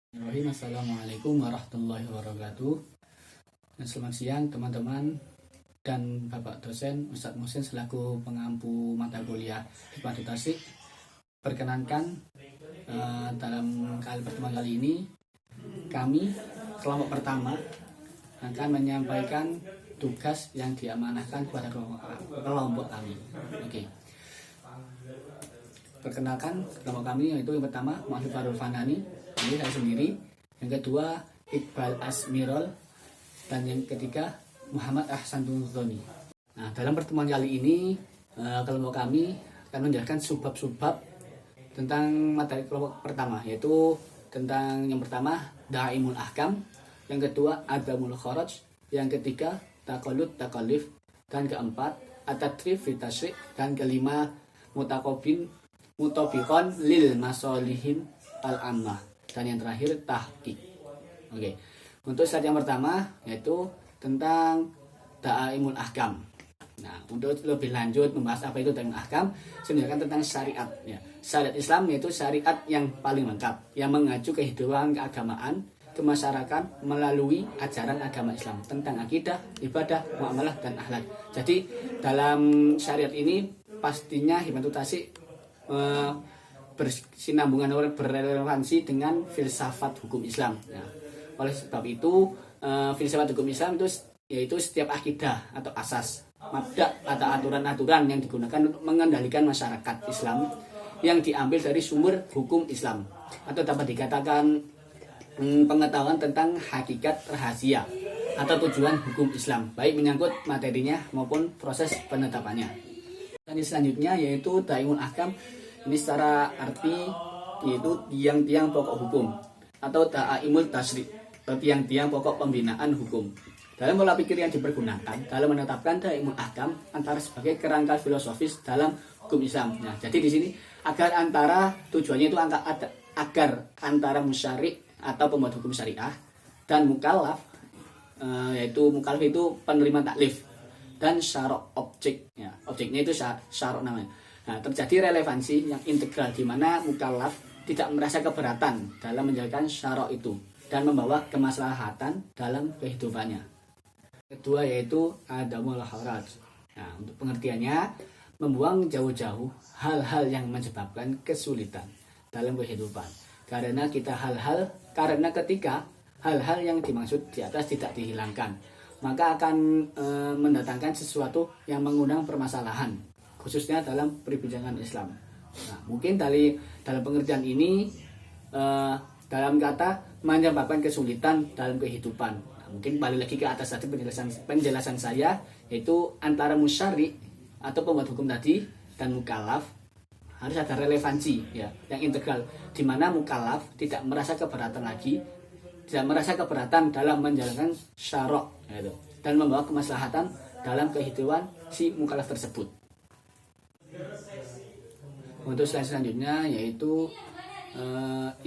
Assalamualaikum warahmatullahi wabarakatuh. Selamat siang teman-teman dan Bapak dosen Ustadz Muhsin selaku pengampu mata kuliah Hikmah Tasik. Perkenankan dalam pertemuan kali ini kami kelompok pertama akan menyampaikan tugas yang diamanahkan kepada kelompok kami. Oke. Perkenalkan kelompok kami yaitu yang pertama Muhammad Farul Fanani, ini saya sendiri, yang kedua Iqbal Asmirol, dan yang ketiga Muhammad Ahsan Tunzoni. Nah, dalam pertemuan kali ini kelompok kami akan menjelaskan subbab-subbab tentang materi kelompok pertama, yaitu tentang yang pertama Daimul Ahkam, yang kedua Adamul Kharaj, yang ketiga Taqallud Taqalif, dan keempat At-Tatrif fi Tasyri', dan kelima Mutabiqon lil Masolihin al-Ammah, dan yang terakhir Tahqiq. Oke. Untuk slide yang pertama yaitu tentang Daimul Ahkam. Nah, untuk lebih lanjut membahas apa itu Daimul Ahkam, saya menjelaskan tentang syariat ya. Syariat Islam yaitu syariat yang paling lengkap yang mengacu kehidupan keagamaan kemasyarakatan melalui ajaran agama Islam tentang akidah, ibadah, muamalah, dan akhlak. Jadi dalam syariat ini pastinya Hikmah Tasik bersinambungan atau berrelevansi dengan filsafat hukum Islam. Nah, oleh sebab itu filsafat hukum Islam itu yaitu setiap akidah atau asas, mabda atau aturan-aturan yang digunakan untuk mengendalikan masyarakat Islam yang diambil dari sumber hukum Islam, atau dapat dikatakan pengetahuan tentang hakikat rahasia atau tujuan hukum Islam, baik menyangkut materinya maupun proses penetapannya. Dan selanjutnya yaitu Daimul Ahkam, ini secara arti yaitu tiang-tiang pokok hukum atau Daimul Tasyri', tiang-tiang pokok pembinaan hukum. Dalam pola pikir yang dipergunakan dalam menetapkan Daimul Ahkam antara sebagai kerangka filosofis dalam hukum Islam. Nah, jadi di sini agar tujuannya itu agar antara musyari' atau pembuat hukum syariah dan mukallaf, yaitu mukallaf itu penerima taklif, dan syarok objek ya, objeknya itu syarok namanya. Nah, terjadi relevansi yang integral di mana mukallaf tidak merasa keberatan dalam menjalankan syarok itu dan membawa kemaslahatan dalam kehidupannya. Kedua yaitu Adamul Kharaj. Nah, untuk pengertiannya membuang jauh-jauh hal-hal yang menyebabkan kesulitan dalam kehidupan. Karena ketika hal-hal yang dimaksud di atas tidak dihilangkan, maka akan mendatangkan sesuatu yang mengundang permasalahan, khususnya dalam perbincangan Islam. Nah, mungkin dalam pengertian ini dalam kata menyebabkan kesulitan dalam kehidupan. Nah, mungkin balik lagi ke atas tadi penjelasan saya, yaitu antara musyari' atau pembuat hukum tadi dan mukallaf harus ada relevansi ya, yang integral, di mana mukallaf tidak merasa keberatan dalam menjalankan syarok gitu, dan membawa kemaslahatan dalam kehidupan si mukallaf tersebut. Untuk selanjutnya yaitu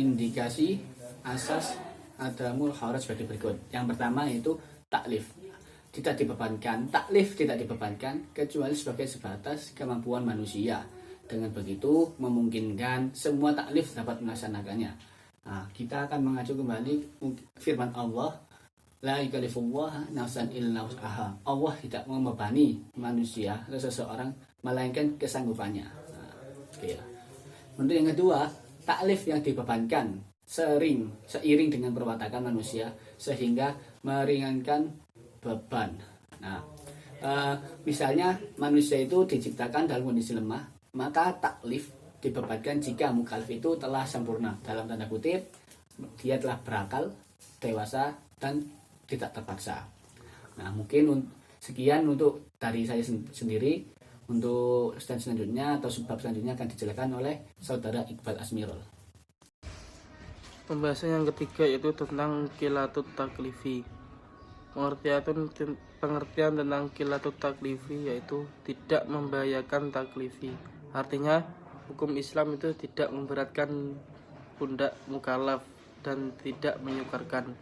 indikasi asas Adamul Kharaj sebagai berikut. Yang pertama yaitu taklif tidak dibebankan kecuali sebagai sebatas kemampuan manusia. Dengan begitu memungkinkan semua taklif dapat melaksanakannya. Nah, kita akan mengacu kembali firman Allah, la yukallifullah nafsan illa wus'aha. Allah tidak membebani manusia atau seseorang melainkan kesanggupannya. Nah, ya. Untuk yang kedua, taklif yang dibebankan seiring dengan perwatakan manusia sehingga meringankan beban. Nah, misalnya manusia itu diciptakan dalam kondisi lemah, maka taklif dibebankan jika mukallaf itu telah sempurna, dalam tanda kutip dia telah berakal, dewasa, dan tidak terpaksa. Nah, mungkin sekian untuk dari saya sendiri. Untuk selanjutnya atau subbab selanjutnya akan dijelaskan oleh saudara Iqbal Asmirol. Pembahasan yang ketiga yaitu tentang Qilatut Taklifi. Pengertian tentang Qilatut Taklifi yaitu tidak membahayakan taklifi. Artinya hukum Islam itu tidak memberatkan pundak mukallaf dan tidak menyukarkan.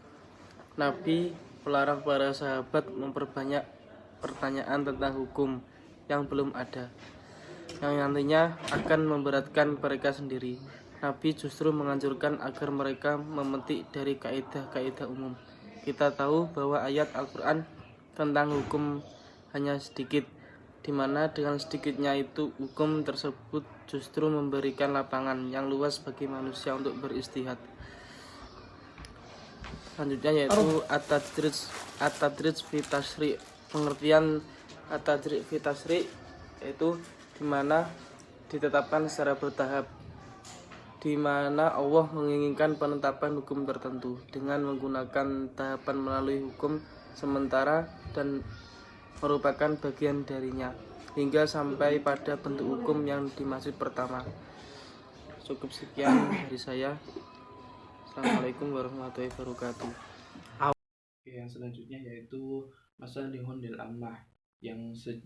Nabi melarang para sahabat memperbanyak pertanyaan tentang hukum yang belum ada, yang nantinya akan memberatkan mereka sendiri. Nabi justru menganjurkan agar mereka memetik dari kaidah-kaidah umum. Kita tahu bahwa ayat Al-Quran tentang hukum hanya sedikit, di mana dengan sedikitnya itu hukum tersebut justru memberikan lapangan yang luas bagi manusia untuk beristihad. Selanjutnya yaitu at-tadrij fi tasyri'. Pengertian at-tadrij fi tasyri' yaitu di mana ditetapkan secara bertahap, di mana Allah menginginkan penetapan hukum tertentu dengan menggunakan tahapan melalui hukum sementara dan merupakan bagian darinya hingga sampai pada bentuk hukum yang dimaksud pertama. Cukup sekian dari saya. Assalamualaikum warahmatullahi wabarakatuh. Oke, yang selanjutnya yaitu masalihun lil ammah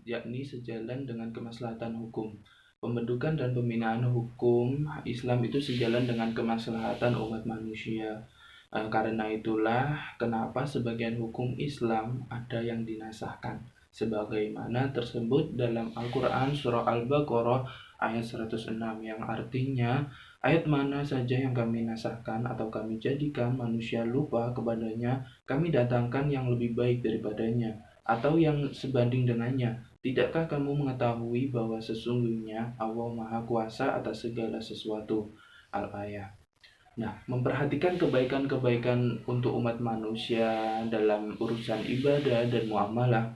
yakni sejalan dengan kemaslahatan hukum. Pembentukan dan pembinaan hukum Islam itu sejalan dengan kemaslahatan umat manusia. Karena itulah kenapa sebagian hukum Islam ada yang dinasahkan sebagaimana tersebut dalam Al-Quran surah Al-Baqarah ayat 106 yang artinya ayat mana saja yang kami nasahkan atau kami jadikan manusia lupa kepadanya, kami datangkan yang lebih baik daripadanya, atau yang sebanding dengannya. Tidakkah kamu mengetahui bahwa sesungguhnya Allah Maha Kuasa atas segala sesuatu? Al-Ayah. Nah, memperhatikan kebaikan-kebaikan untuk umat manusia dalam urusan ibadah dan muamalah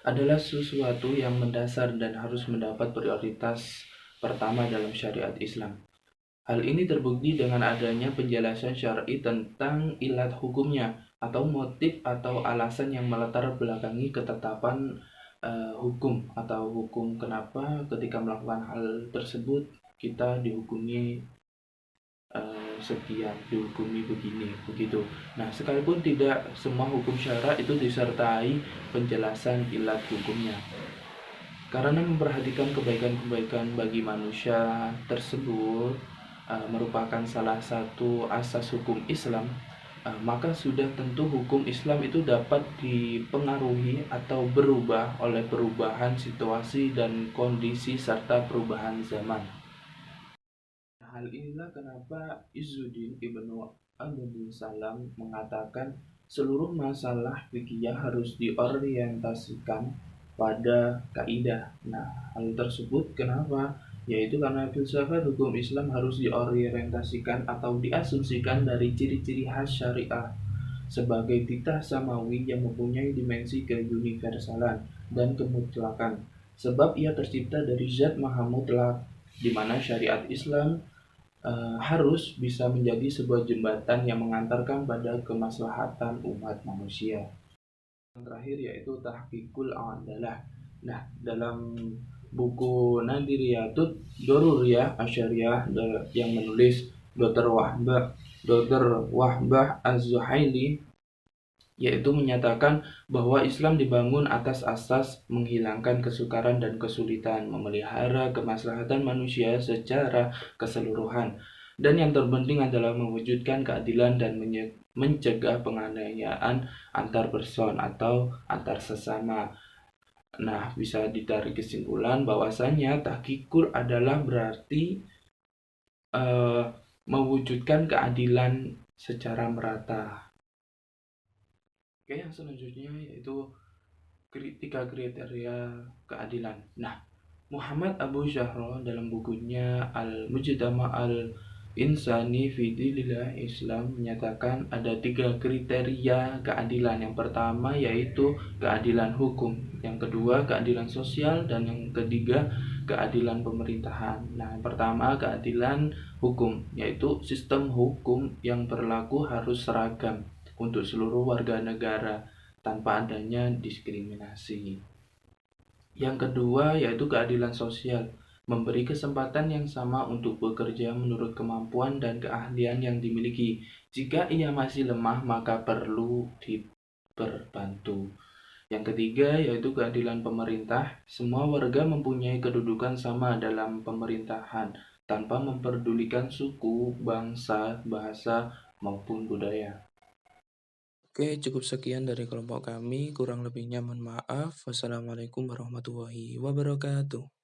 adalah sesuatu yang mendasar dan harus mendapat prioritas pertama dalam syariat Islam. Hal ini terbukti dengan adanya penjelasan syar'i tentang ilat hukumnya atau motif atau alasan yang melatar belakangi ketetapan hukum atau hukum kenapa ketika melakukan hal tersebut kita dihukumi sekian, dihukumi begini, begitu. Nah, sekalipun tidak semua hukum syara itu disertai penjelasan ilat hukumnya. Karena memperhatikan kebaikan-kebaikan bagi manusia tersebut merupakan salah satu asas hukum Islam, maka sudah tentu hukum Islam itu dapat dipengaruhi atau berubah oleh perubahan situasi dan kondisi serta perubahan zaman. Hal inilah kenapa Izzuddin Ibnu Abdul Salam mengatakan seluruh masalah fikih harus diorientasikan pada kaidah. Nah, hal tersebut kenapa? Yaitu karena filsafat hukum Islam harus diorientasikan atau diasumsikan dari ciri-ciri khas syariah sebagai titah samawi yang mempunyai dimensi keuniversalan dan kemutlakan. Sebab ia tercipta dari zat maha mutlak, di mana syariat Islam harus bisa menjadi sebuah jembatan yang mengantarkan pada kemaslahatan umat manusia. Yang terakhir yaitu tahqiqul adalah. Nah, dalam buku Nadiriyatut Doruriyah Asyariyah yang menulis Dr. Wahbah Az-Zuhaili, yaitu menyatakan bahwa Islam dibangun atas asas menghilangkan kesukaran dan kesulitan, memelihara kemaslahatan manusia secara keseluruhan, dan yang terpenting adalah mewujudkan keadilan dan mencegah penganiayaan antar person atau antar sesama. Nah, bisa ditarik kesimpulan bahwasanya tahqiqul adalah berarti mewujudkan keadilan secara merata. Oke, yang selanjutnya yaitu 3 kriteria keadilan. Nah, Muhammad Abu Syahro dalam bukunya Al-Mujtama Al-Insani fi Dinil Islam menyatakan ada 3 kriteria keadilan. Yang pertama yaitu keadilan hukum, yang kedua keadilan sosial, dan yang ketiga keadilan pemerintahan. Nah, yang pertama keadilan hukum, yaitu sistem hukum yang berlaku harus seragam untuk seluruh warga negara tanpa adanya diskriminasi. Yang kedua yaitu keadilan sosial, memberi kesempatan yang sama untuk bekerja menurut kemampuan dan keahlian yang dimiliki. Jika ia masih lemah maka perlu diperbantu. Yang ketiga yaitu keadilan pemerintah, semua warga mempunyai kedudukan sama dalam pemerintahan tanpa memperdulikan suku, bangsa, bahasa, maupun budaya. Oke, cukup sekian dari kelompok kami. Kurang lebihnya mohon maaf. Wassalamualaikum warahmatullahi wabarakatuh.